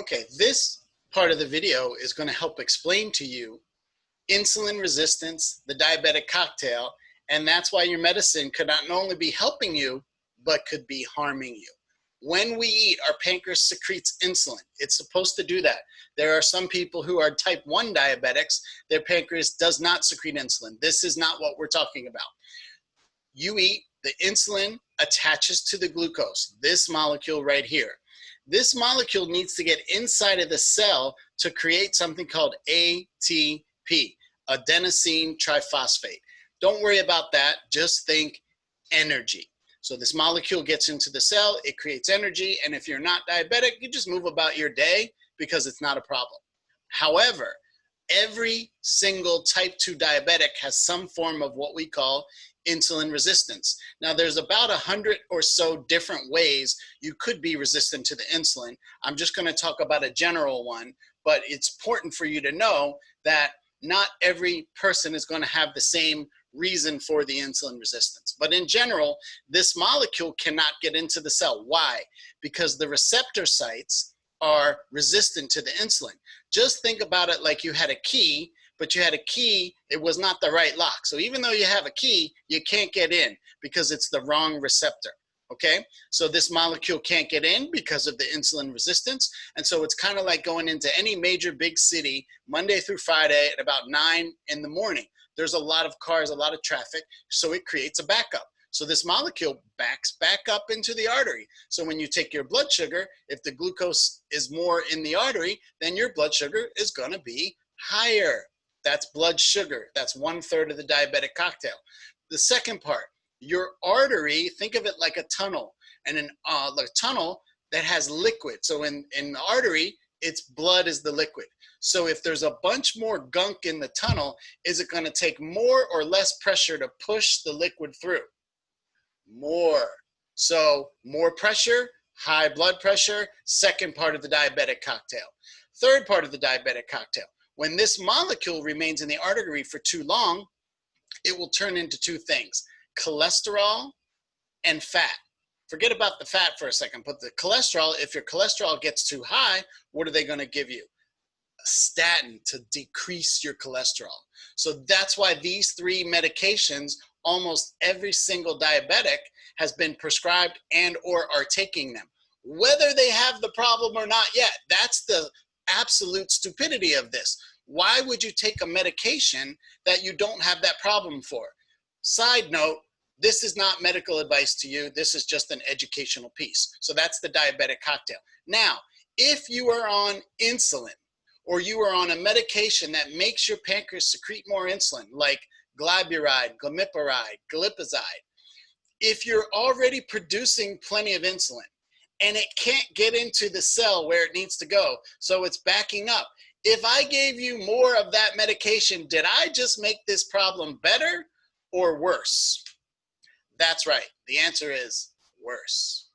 Okay, this part of the video is going to help explain to you insulin resistance, the diabetic cocktail, and that's why your medicine could not only be helping you, but could be harming you. When we eat, our pancreas secretes insulin. It's supposed to do that. There are some people who are type 1 diabetics, their pancreas does not secrete insulin. This is not what we're talking about. You eat, the insulin attaches to the glucose, this molecule right here. This molecule needs to get inside of the cell to create something called ATP, adenosine triphosphate. Don't worry about that, just think energy. So this molecule gets into the cell, it creates energy, and if you're not diabetic, you just move about your day because it's not a problem. However, every single type 2 diabetic has some form of what we call insulin resistance. Now there's about 100 or so different ways you could be resistant to the insulin. I'm just going to talk about a general one, but it's important for you to know that not every person is going to have the same reason for the insulin resistance. But in general, this molecule cannot get into the cell. Why? Because the receptor sites are resistant to the insulin. Just think about it like you had a key, but you had a key, it was not the right lock. So even though you have a key, you can't get in because it's the wrong receptor, okay? So this molecule can't get in because of the insulin resistance. And so it's kind of like going into any major big city Monday through Friday at about 9 in the morning. There's a lot of cars, a lot of traffic, so it creates a backup. So this molecule backs back up into the artery. So when you take your blood sugar, if the glucose is more in the artery, then your blood sugar is gonna be higher. That's blood sugar. That's 1/3 of the diabetic cocktail. The second part, your artery, think of it like a tunnel, and a tunnel that has liquid. So in the artery, its blood is the liquid. So if there's a bunch more gunk in the tunnel, is it going to take more or less pressure to push the liquid through? More. So more pressure, high blood pressure, second part of the diabetic cocktail. Third part of the diabetic cocktail. When this molecule remains in the artery for too long, it will turn into two things, cholesterol and fat. Forget about the fat for a second, but the cholesterol, if your cholesterol gets too high, what are they going to give you? A statin to decrease your cholesterol. So that's why these three medications, almost every single diabetic has been prescribed and or are taking them. Whether they have the problem or not yet, that's the absolute stupidity of this. Why would you take a medication that you don't have that problem for? Side note, this is not medical advice to you. This is just an educational piece. So that's the diabetic cocktail. Now, if you are on insulin or you are on a medication that makes your pancreas secrete more insulin, like glyburide, glipizide, if you're already producing plenty of insulin and it can't get into the cell where it needs to go, so it's backing up. If I gave you more of that medication, did I just make this problem better or worse? That's right. The answer is worse.